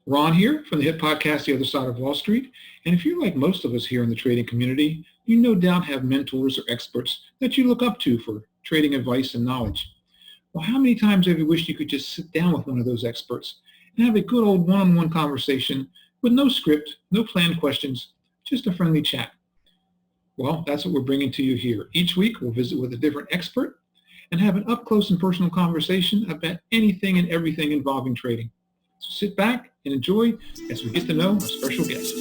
Ron here from the hit podcast, The Other Side of Wall Street. And if you're like most of us here in the trading community, you no doubt have mentors or experts that you look up to for trading advice and knowledge. Well, how many times have you wished you could just sit down with one of those experts and have a good old one-on-one conversation with no script, no planned questions, just a friendly chat? Well, that's what we're bringing to you here. Each week, we'll visit with a different expert and have an up-close and personal conversation about anything and everything involving trading. So sit back and enjoy as we get to know our special guest.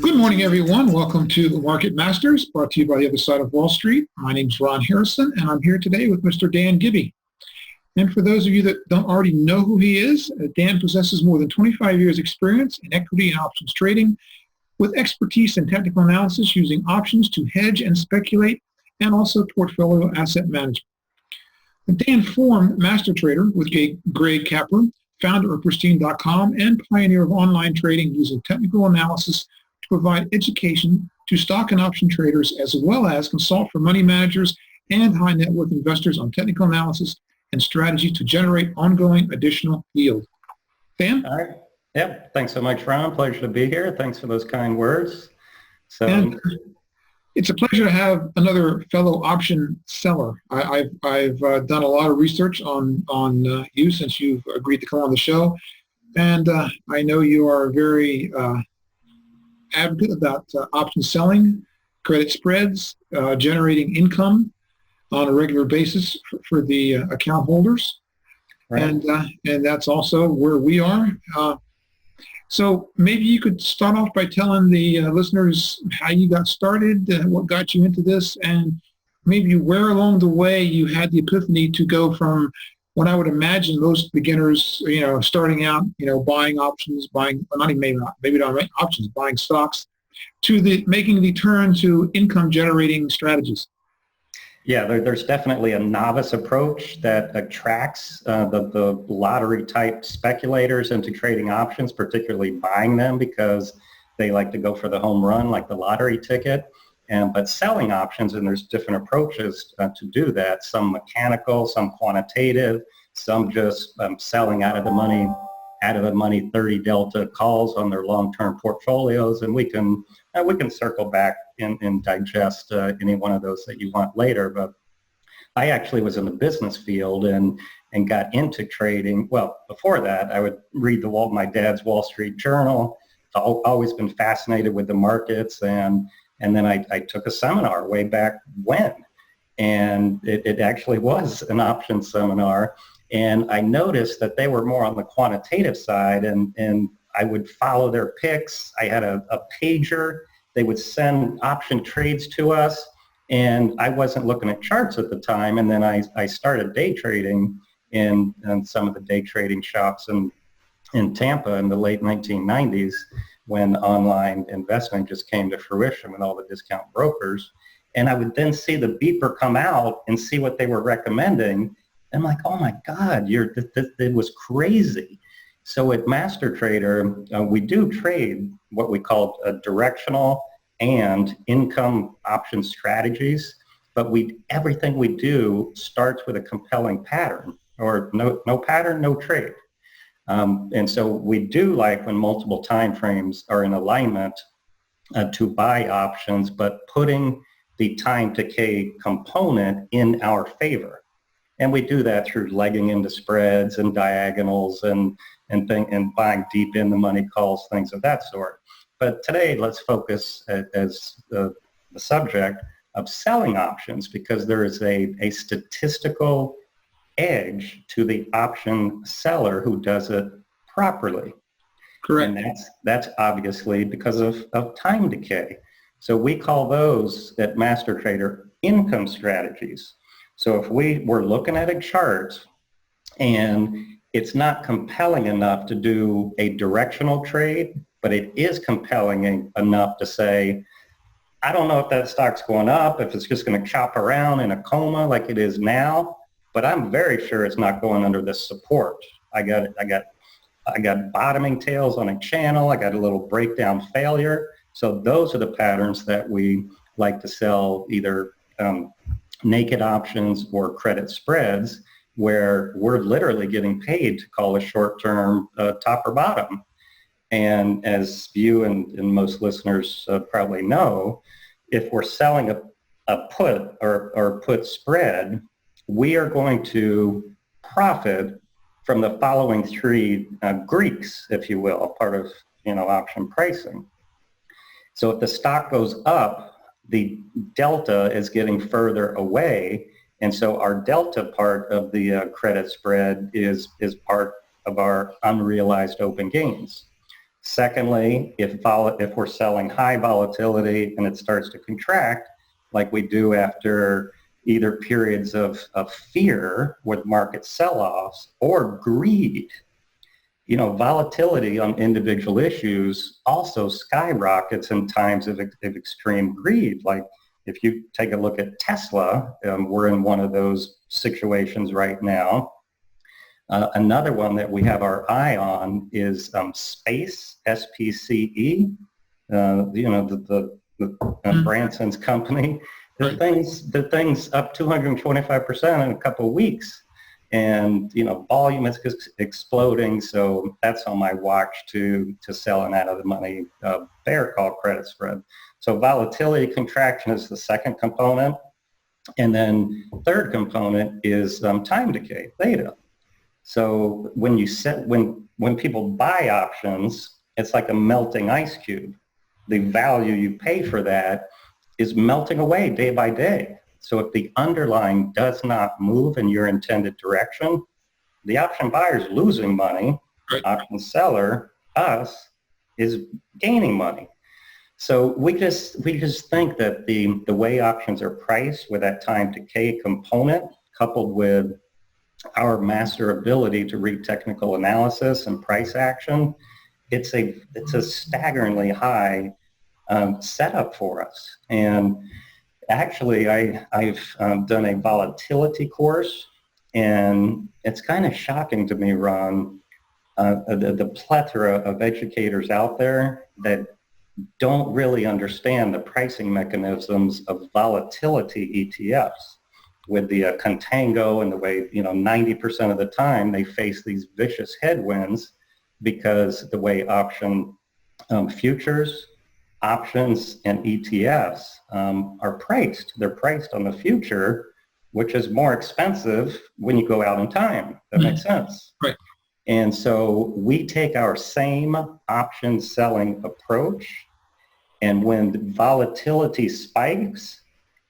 Good morning, everyone. Welcome to the Market Masters, brought to you by the Other Side of Wall Street. My name is Ron Harrison, and I'm here today with Mr. Dan Gibby. And for those of you that don't already know who he is, Dan possesses more than 25 years experience in equity and options trading, with expertise in technical analysis using options to hedge and speculate, and also portfolio asset management. Dan formed Master Trader with Greg Kapper, founder of Pristine.com and pioneer of online trading using technical analysis to provide education to stock and option traders, as well as consult for money managers and high net worth investors on technical analysis and strategy to generate ongoing additional yield. Dan? All right. Yep. Thanks so much, Ron. Pleasure to be here. Thanks for those kind words. And it's a pleasure to have another fellow option seller. I've done a lot of research on you since you've agreed to come on the show, and I know you are very advocate about option selling, credit spreads, generating income on a regular basis for the account holders, right. And that's also where we are. So maybe you could start off by telling the listeners how you got started, what got you into this, and maybe where along the way you had the epiphany to go from what I would imagine most beginners, starting out, buying options, maybe not options, buying stocks, to making the turn to income generating strategies. Yeah, there's definitely a novice approach that attracts the lottery-type speculators into trading options, particularly buying them because they like to go for the home run, like the lottery ticket. But selling options, and there's different approaches to do that. Some mechanical, some quantitative, some just selling out of the money 30 delta calls on their long-term portfolios, and we can circle back and digest any one of those that you want later. But I actually was in the business field and got into trading. Well, before that, I would read my dad's Wall Street Journal. I've always been fascinated with the markets, and then I took a seminar way back when, and it actually was an option seminar. And I noticed that they were more on the quantitative side, and I would follow their picks. I had a pager. They would send option trades to us, and I wasn't looking at charts at the time. And then I started day trading in some of the day trading shops in Tampa in the late 1990s when online investing just came to fruition with all the discount brokers. And I would then see the beeper come out and see what they were recommending. I'm like, oh my God, it was crazy. So at Master Trader, we do trade what we call directional and income option strategies, but everything we do starts with a compelling pattern, or no pattern, no trade. And so we do like when multiple time frames are in alignment to buy options, but putting the time decay component in our favor. And we do that through legging into spreads and diagonals and buying deep in the money calls, things of that sort. But today, let's focus as the subject of selling options, because there is a statistical edge to the option seller who does it properly. Correct. And that's obviously because of time decay. So we call those at Master Trader income strategies. So if we were looking at a chart and it's not compelling enough to do a directional trade, but it is compelling enough to say, I don't know if that stock's going up, if it's just going to chop around in a coma like it is now, but I'm very sure it's not going under this support. I got bottoming tails on a channel. I got a little breakdown failure. So those are the patterns that we like to sell either naked options or credit spreads, where we're literally getting paid to call a short-term top or bottom. And as you and most listeners probably know, if we're selling a put or put spread, we are going to profit from the following three Greeks, if you will, part of option pricing. So if the stock goes up, the delta is getting further away, and so our delta part of the credit spread is part of our unrealized open gains. Secondly, if we're selling high volatility and it starts to contract, like we do after either periods of fear with market sell-offs or greed, volatility on individual issues also skyrockets in times of extreme greed. Like if you take a look at Tesla, we're in one of those situations right now. Another one that we have our eye on is Space, SPCE, the Branson's company. The thing's up 225% in a couple of weeks. And, volume is exploding. So that's on my watch to sell an out of the money bear call credit spread. So volatility contraction is the second component. And then third component is time decay, theta. So when people buy options, it's like a melting ice cube. The value you pay for that is melting away day by day. So if the underlying does not move in your intended direction, the option buyer is losing money. Right. Option seller, us, is gaining money. So we just think that the way options are priced with that time decay component, coupled with our master ability to read technical analysis and price action, it's a staggeringly high setup for us. And actually, I've done a volatility course, and it's kind of shocking to me, Ron, the plethora of educators out there that don't really understand the pricing mechanisms of volatility ETFs. With the contango and the way, 90% of the time they face these vicious headwinds because the way option futures, options, and ETFs are priced. They're priced on the future, which is more expensive when you go out in time. That makes sense. Right. And so we take our same option selling approach, and when volatility spikes,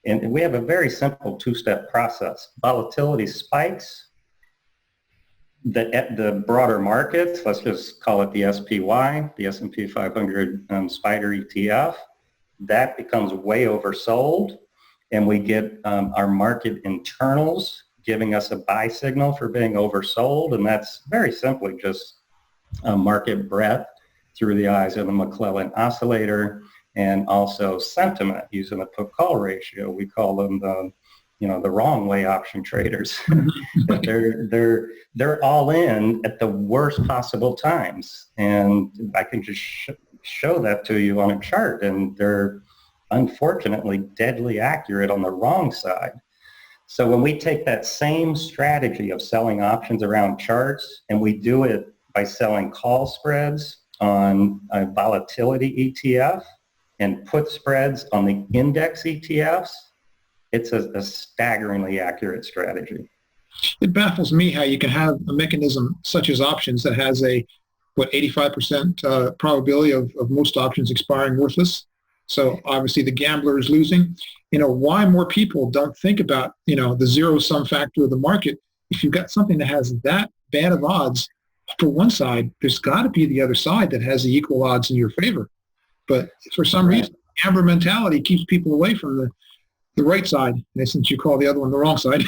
and we have a very simple two-step process. Volatility spikes, the broader markets, let's just call it the SPY, the S&P 500 SPDR ETF, that becomes way oversold, and we get our market internals giving us a buy signal for being oversold, and that's very simply just market breadth through the eyes of the McClellan oscillator, and also sentiment using the put-call ratio. We call them the wrong way option traders. they're all in at the worst possible times, and I can just show that to you on a chart, and they're unfortunately deadly accurate on the wrong side. So when we take that same strategy of selling options around charts, and we do it by selling call spreads on a volatility ETF and put spreads on the index ETFs, it's a staggeringly accurate strategy. It baffles me how you can have a mechanism such as options that has a 85% probability of most options expiring worthless. So obviously the gambler is losing. Why more people don't think about, the zero-sum factor of the market. If you've got something that has that bad of odds for one side, there's got to be the other side that has the equal odds in your favor. But for some reason, gambler mentality keeps people away from the right side, since you call the other one the wrong side.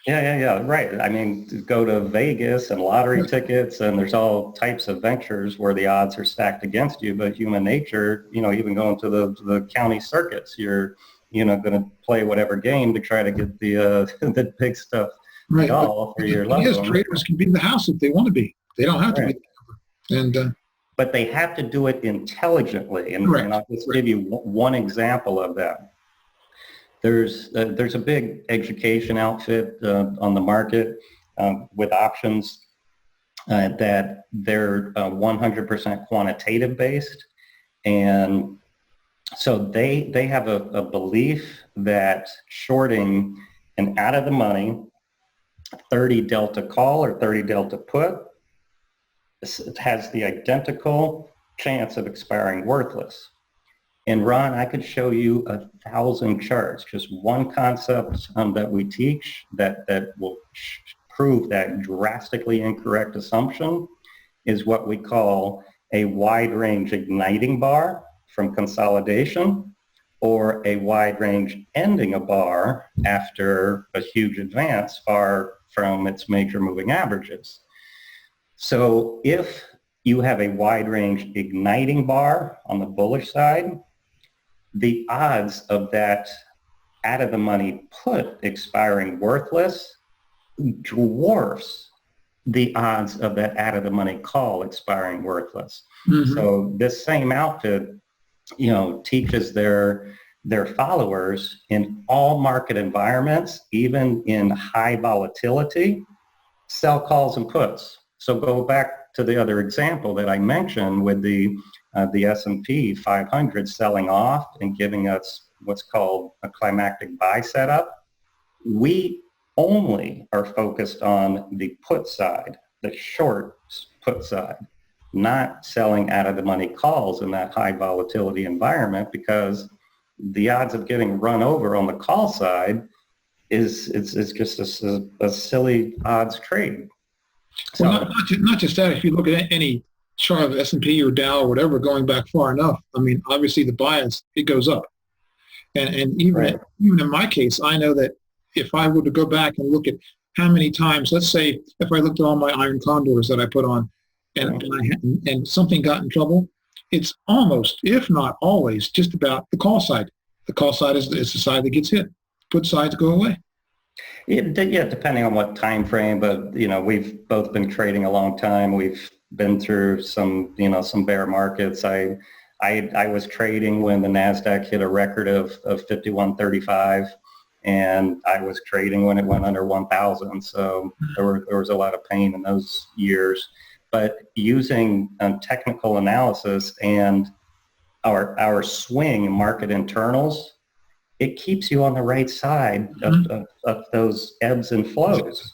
Yeah, right. I mean, go to Vegas and lottery tickets, and there's all types of ventures where the odds are stacked against you. But human nature, even going to the county circuits, you're, going to play whatever game to try to get the big stuff Right. all for your loved ones. Traders can be in the house if they want to be. They don't have to be. And but they have to do it intelligently. And I'll just give you one example of that. There's a big education outfit on the market with options that they're 100% quantitative based, and so they have a belief that shorting an out of the money 30 delta call or 30 delta put has the identical chance of expiring worthless. And Ron, I could show you 1,000 charts, just one concept that we teach that will prove that drastically incorrect assumption is what we call a wide range igniting bar from consolidation, or a wide range ending a bar after a huge advance far from its major moving averages. So if you have a wide range igniting bar on the bullish side, the odds of that out of the money put expiring worthless dwarfs the odds of that out of the money call expiring worthless. Mm-hmm. So this same outfit, teaches their followers in all market environments, even in high volatility, sell calls and puts. So go back to the other example that I mentioned with the S&P 500 selling off and giving us what's called a climactic buy setup. We only are focused on the put side, the short put side, not selling out of the money calls in that high volatility environment, because the odds of getting run over on the call side is just a silly odds trade. So, well, not just that. If you look at any chart of S&P or Dow or whatever going back far enough, I mean, obviously the bias, it goes up. And even, right. Even in my case, I know that if I were to go back and look at how many times, let's say if I looked at all my iron condors that I put on and something got in trouble, it's almost, if not always, just about the call side. The call side is the side that gets hit. Put sides go away. Yeah, depending on what time frame, but we've both been trading a long time. We've been through some bear markets. I was trading when the NASDAQ hit a record of 5135, and I was trading when it went under 1,000. So there was a lot of pain in those years. But using technical analysis and our swing market internals, it keeps you on the right side of those ebbs and flows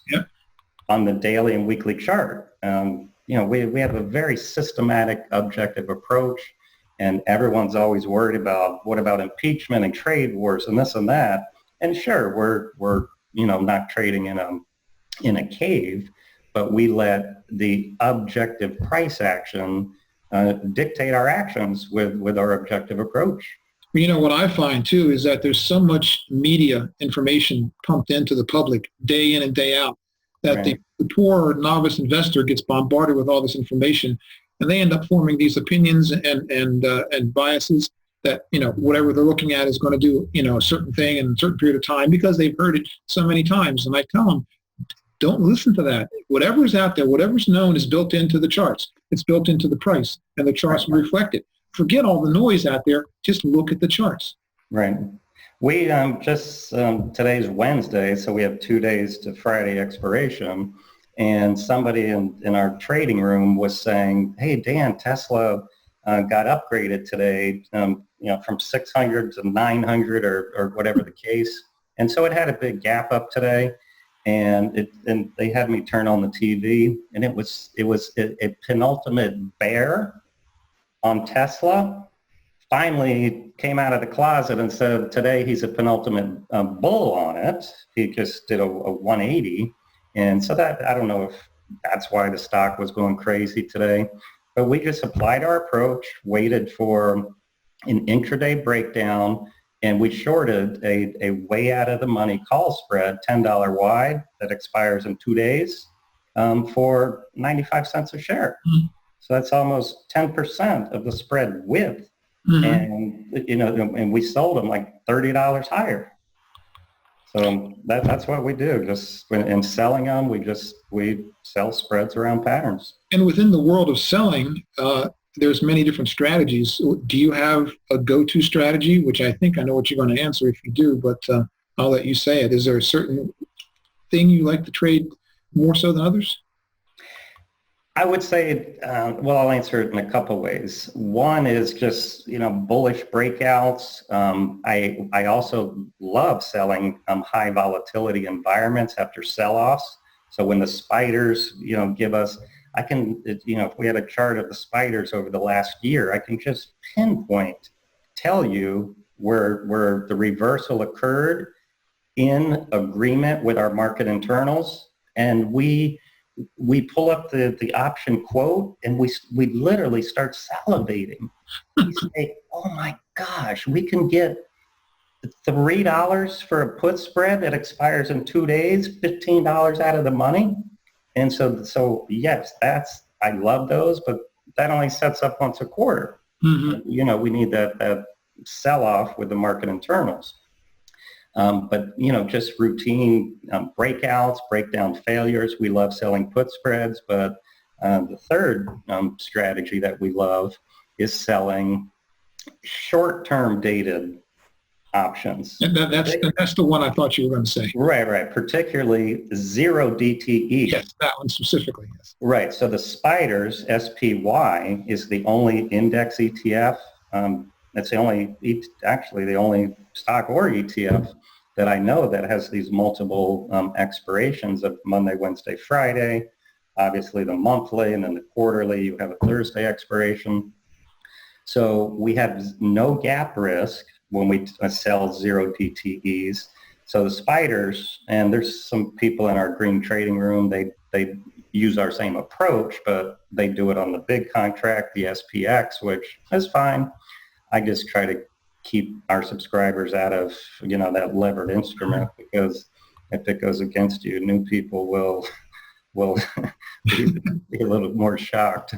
on the daily and weekly chart. We have a very systematic, objective approach, and everyone's always worried about what about impeachment and trade wars and this and that. And sure, we're not trading in a cave, but we let the objective price action dictate our actions with our objective approach. What I find too is that there's so much media information pumped into the public day in and day out that the poor novice investor gets bombarded with all this information, and they end up forming these opinions and biases that whatever they're looking at is going to do a certain thing in a certain period of time because they've heard it so many times. And I tell them, don't listen to that. Whatever's out there, whatever's known is built into the charts. It's built into the price, and the charts will reflect it. Forget all the noise out there. Just look at the charts. Right. We today's Wednesday, so we have 2 days to Friday expiration. And somebody in our trading room was saying, "Hey, Dan, Tesla got upgraded today, from 600 to 900 or whatever the case." And so it had a big gap up today. And they had me turn on the TV, and it was a penultimate bear on Tesla finally came out of the closet and said today he's a penultimate bull on it. He just did a 180. And so that, I don't know if that's why the stock was going crazy today, but we just applied our approach, waited for an intraday breakdown, and we shorted a way out of the money call spread, $10 wide, that expires in 2 days for 95 cents a share. Mm-hmm. So that's almost 10% of the spread width. Mm-hmm. And we sold them like $30 higher. So that's what we do. Just in selling them, we sell spreads around patterns. And within the world of selling, there's many different strategies. Do you have a go-to strategy, which I think I know what you're going to answer if you do, but I'll let you say it. Is there a certain thing you like to trade more so than others? I would say, well, I'll answer it in a couple ways. One is just, bullish breakouts. I also love selling high volatility environments after sell-offs. So when the spiders, give us, I can, if we had a chart of the spiders over the last year, I can just pinpoint, tell you where the reversal occurred in agreement with our market internals. And we pull up the option quote and we literally start salivating. We say, oh my gosh, we can get $3 for a put spread that expires in 2 days, $15 out of the money. And so yes, I love those, but that only sets up once a quarter. Mm-hmm. We need that sell-off with the market internals. But just routine breakouts, breakdown failures. We love selling put spreads, but the third strategy that we love is selling short-term dated options. And that's the one I thought you were going to say. Right. Particularly zero DTE. Yes, that one specifically. Yes. Right. So the spiders, SPY, is the only index ETF. That's the only stock or ETF that I know that has these multiple expirations of Monday, Wednesday, Friday. Obviously the monthly, and then the quarterly, you have a Thursday expiration. So we have no gap risk when we sell zero DTEs. So the spiders, and there's some people in our green trading room, they use our same approach, but they do it on the big contract, the SPX, which is fine. I just try to keep our subscribers out of, that levered instrument, because if it goes against you, new people will be a little more shocked.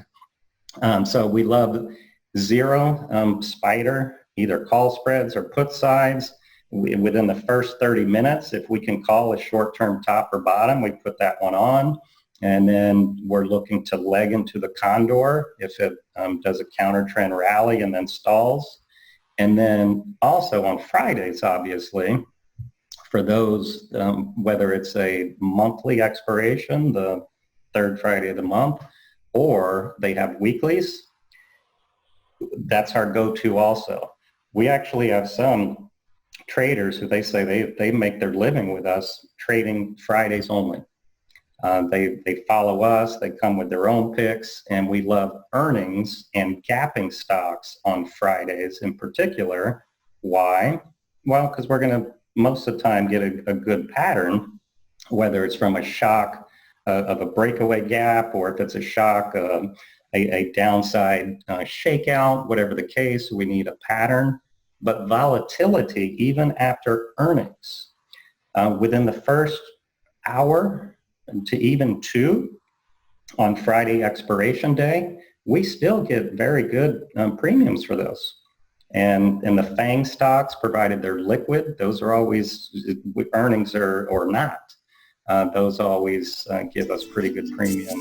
So we love zero spider, either call spreads or put sides. Within the first 30 minutes, if we can call a short-term top or bottom, we put that one on. And then we're looking to leg into the condor if it does a counter trend rally and then stalls. And then also on Fridays, obviously, for those, whether it's a monthly expiration, the third Friday of the month, or they have weeklies, that's our go-to also. We actually have some traders who they say they make their living with us trading Fridays only. They follow us, they come with their own picks, and we love earnings and gapping stocks on Fridays in particular. Why? Well, because we're going to most of the time get a good pattern, whether it's from a shock of a breakaway gap, or if it's a shock, a downside shakeout, whatever the case, we need a pattern. But volatility, even after earnings, within the first hour to even 2 on Friday expiration day, we still get very good premiums for those. And the FANG stocks, provided they're liquid, those are always, earnings or not, those always give us pretty good premium.